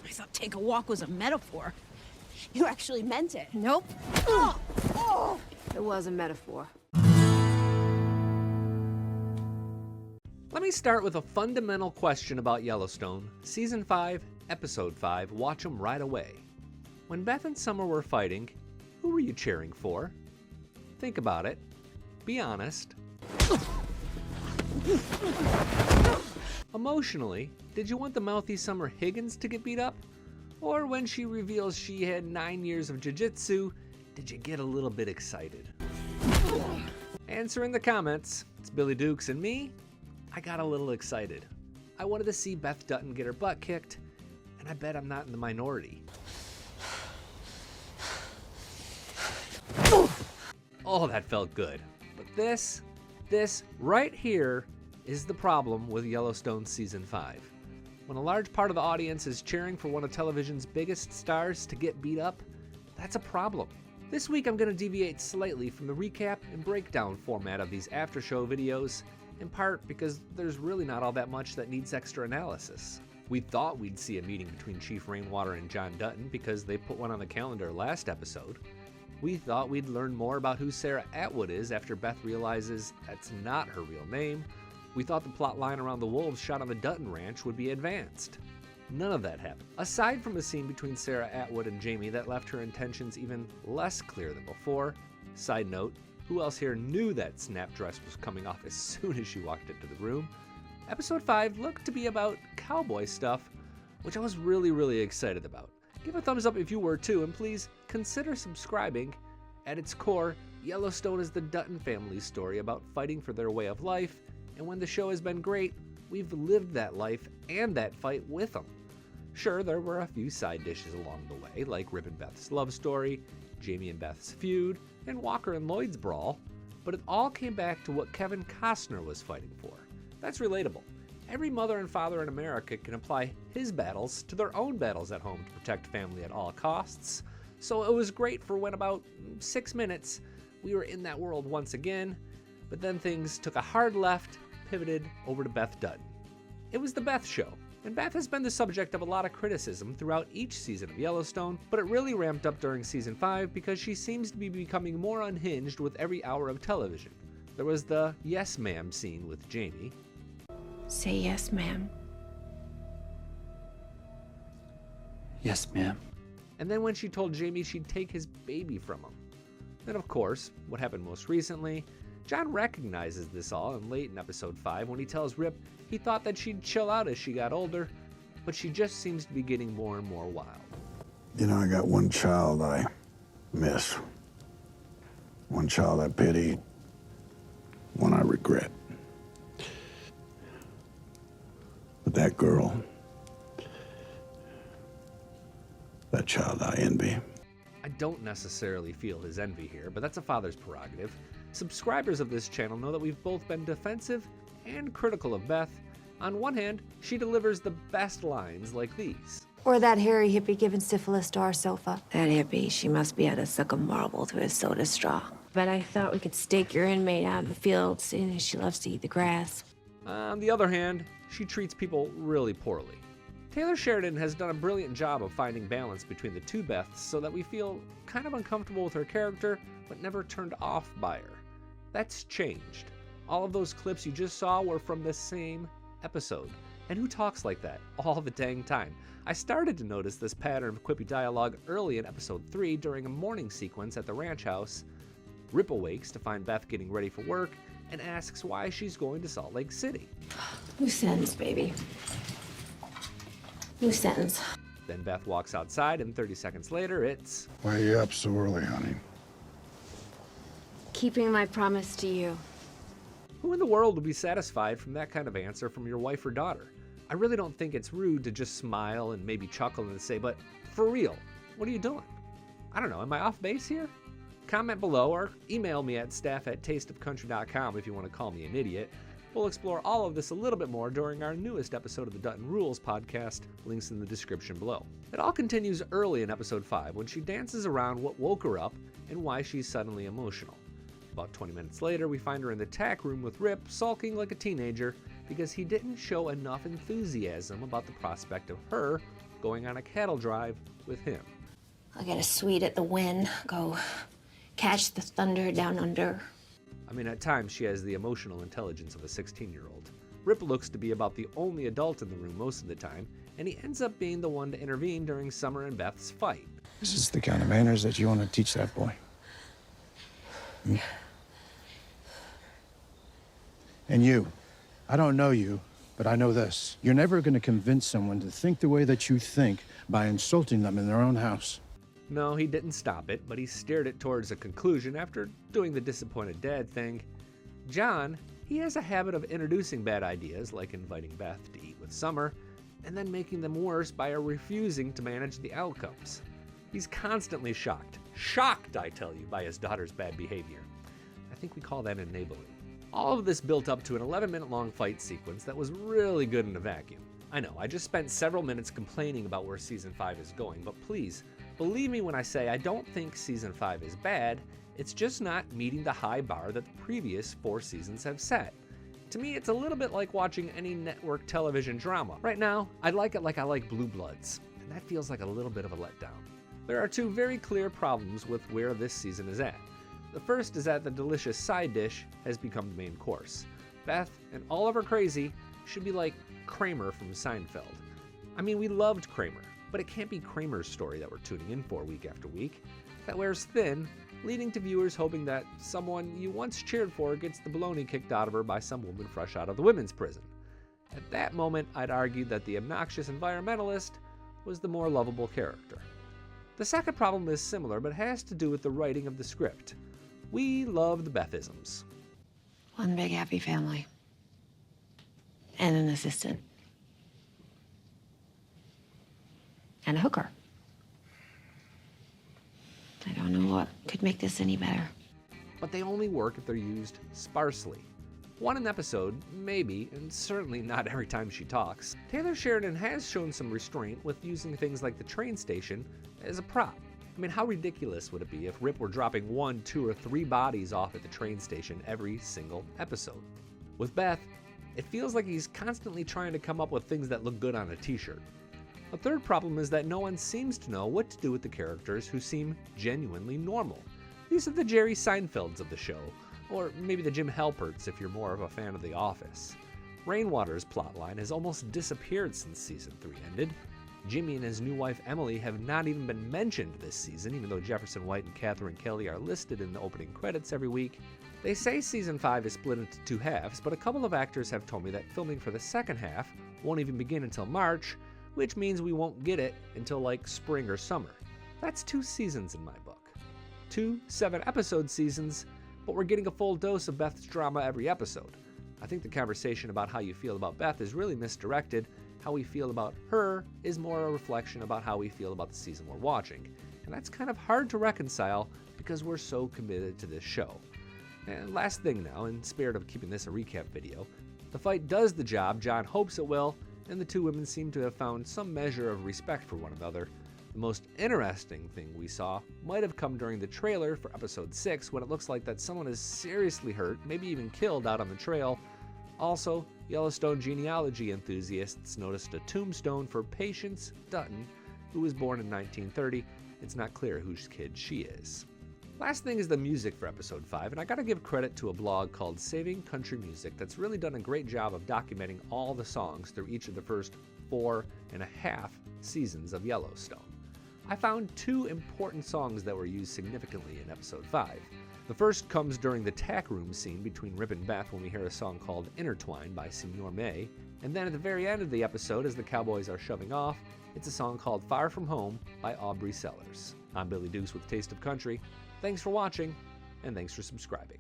I thought take a walk was a metaphor. You actually meant it. Nope. Oh! It was a metaphor. Let me start with a fundamental question about Yellowstone, Season 5, Episode 5, Watch 'em Right Away. When Beth and Summer were fighting, who were you cheering for? Think about it. Be honest. Emotionally, did you want the mouthy Summer Higgins to get beat up? Or when she reveals she had 9 years of jiu-jitsu, did you get a little bit excited? Answer in the comments. It's Billy Dukes and me. I got a little excited. I wanted to see Beth Dutton get her butt kicked, and I bet I'm not in the minority. Oh, that felt good. But this right here is the problem with Yellowstone Season 5. When a large part of the audience is cheering for one of television's biggest stars to get beat up, that's a problem. This week I'm going to deviate slightly from the recap and breakdown format of these after-show videos, in part because there's really not all that much that needs extra analysis. We thought we'd see a meeting between Chief Rainwater and John Dutton because they put one on the calendar last episode. We thought we'd learn more about who Sarah Atwood is after Beth realizes that's not her real name. We thought the plot line around the wolves shot on the Dutton Ranch would be advanced. None of that happened. Aside from a scene between Sarah Atwood and Jamie that left her intentions even less clear than before. Side note, who else here knew that snap dress was coming off as soon as she walked into the room? Episode 5 looked to be about cowboy stuff, which I was really excited about. Give a thumbs up if you were too, and please consider subscribing. At its core, Yellowstone is the Dutton family's story about fighting for their way of life, and when the show has been great, we've lived that life and that fight with them. Sure, there were a few side dishes along the way, like Rip and Beth's love story, Jamie and Beth's feud, and Walker and Lloyd's brawl, but it all came back to what Kevin Costner was fighting for. That's relatable. Every mother and father in America can apply his battles to their own battles at home to protect family at all costs, so it was great for when about 6 minutes we were in that world once again, but then things took a hard left, pivoted over to Beth Dutton. It was the Beth Show, and Beth has been the subject of a lot of criticism throughout each season of Yellowstone, but it really ramped up during Season 5 because she seems to be becoming more unhinged with every hour of television. There was the yes ma'am scene with Jamie. Say yes, ma'am. Yes, ma'am. And then when she told Jamie she'd take his baby from him. Then of course, what happened most recently, John recognizes this all in late in episode 5 when he tells Rip he thought that she'd chill out as she got older, but she just seems to be getting more and more wild. You know, I got one child I miss. One child I pity. One I regret. But that girl, that child I envy. I don't necessarily feel his envy here, but that's a father's prerogative. Subscribers of this channel know that we've both been defensive and critical of Beth. On one hand, she delivers the best lines like these. Or that hairy hippie giving syphilis to our sofa. That hippie, she must be able to suck a marble through a soda straw. But I thought we could stake your inmate out in the field, seeing as she loves to eat the grass. On the other hand, she treats people really poorly. Taylor Sheridan has done a brilliant job of finding balance between the two Beths so that we feel kind of uncomfortable with her character, but never turned off by her. That's changed. All of those clips you just saw were from the same episode. And who talks like that all the dang time? I started to notice this pattern of quippy dialogue early in episode 3 during a morning sequence at the ranch house. Rip awakes to find Beth getting ready for work and asks why she's going to Salt Lake City. Loose ends, baby. Loose ends. Then Beth walks outside and 30 seconds later it's... Why are you up so early, honey? Keeping my promise to you. Who in the world would be satisfied from that kind of answer from your wife or daughter? I really don't think it's rude to just smile and maybe chuckle and say, but for real, what are you doing? I don't know, am I off base here? Comment below or email me at staff@tasteofcountry.com if you want to call me an idiot. We'll explore all of this a little bit more during our newest episode of the Dutton Rules podcast, links in the description below. It all continues early in episode 5 when she dances around what woke her up and why she's suddenly emotional. About 20 minutes later, we find her in the tack room with Rip, sulking like a teenager because he didn't show enough enthusiasm about the prospect of her going on a cattle drive with him. I'll get a suite at the Wynn, go catch the thunder down under. I mean, at times she has the emotional intelligence of a 16-year-old. Rip looks to be about the only adult in the room most of the time, and he ends up being the one to intervene during Summer and Beth's fight. This is the kind of manners that you want to teach that boy. Hmm? And you, I don't know you, but I know this. You're never going to convince someone to think the way that you think by insulting them in their own house. No, he didn't stop it, but he steered it towards a conclusion after doing the disappointed dad thing. John, he has a habit of introducing bad ideas, like inviting Beth to eat with Summer, and then making them worse by refusing to manage the outcomes. He's constantly shocked, I tell you, by his daughter's bad behavior. I think we call that enabling. All of this built up to an 11-minute long fight sequence that was really good in a vacuum. I know, I just spent several minutes complaining about where Season 5 is going, but please, believe me when I say I don't think Season 5 is bad, it's just not meeting the high bar that the previous 4 seasons have set. To me, it's a little bit like watching any network television drama. Right now, I like it like I like Blue Bloods, and that feels like a little bit of a letdown. There are 2 very clear problems with where this season is at. The first is that the delicious side dish has become the main course. Beth and all of her crazy should be like Kramer from Seinfeld. I mean, we loved Kramer, but it can't be Kramer's story that we're tuning in for week after week. That wears thin, leading to viewers hoping that someone you once cheered for gets the baloney kicked out of her by some woman fresh out of the women's prison. At that moment, I'd argue that the obnoxious environmentalist was the more lovable character. The second problem is similar, but has to do with the writing of the script. We love the Beth-isms. One big happy family. And an assistant. And a hooker. I don't know what could make this any better. But they only work if they're used sparsely. One an episode, maybe, and certainly not every time she talks. Taylor Sheridan has shown some restraint with using things like the train station as a prop. I mean, how ridiculous would it be if Rip were dropping 1, 2, or 3 bodies off at the train station every single episode? With Beth, it feels like he's constantly trying to come up with things that look good on a t-shirt. A third problem is that no one seems to know what to do with the characters who seem genuinely normal. These are the Jerry Seinfelds of the show, or maybe the Jim Halperts if you're more of a fan of The Office. Rainwater's plotline has almost disappeared since Season 3 ended. Jimmy and his new wife Emily have not even been mentioned this season, even though Jefferson White and Catherine Kelly are listed in the opening credits every week. They say Season 5 is split into 2 halves, but a couple of actors have told me that filming for the second half won't even begin until March, which means we won't get it until like spring or summer. That's 2 seasons in my book. 2 7-episode seasons, but we're getting a full dose of Beth's drama every episode. I think the conversation about how you feel about Beth is really misdirected. How we feel about her is more a reflection about how we feel about the season we're watching. And that's kind of hard to reconcile because we're so committed to this show. And last thing now, in spirit of keeping this a recap video, the fight does the job John hopes it will, and the 2 women seem to have found some measure of respect for one another. The most interesting thing we saw might have come during the trailer for episode 6 when it looks like that someone is seriously hurt, maybe even killed out on the trail. Also, Yellowstone genealogy enthusiasts noticed a tombstone for Patience Dutton, who was born in 1930. It's not clear whose kid she is. Last thing is the music for episode 5, and I gotta give credit to a blog called Saving Country Music that's really done a great job of documenting all the songs through each of the first 4.5 seasons of Yellowstone. I found 2 important songs that were used significantly in episode 5. The first comes during the tack room scene between Rip and Beth when we hear a song called Intertwine by Senor May, and then at the very end of the episode as the cowboys are shoving off, it's a song called Far From Home by Aubrey Sellers. I'm Billy Dukes with Taste of Country. Thanks for watching, and thanks for subscribing.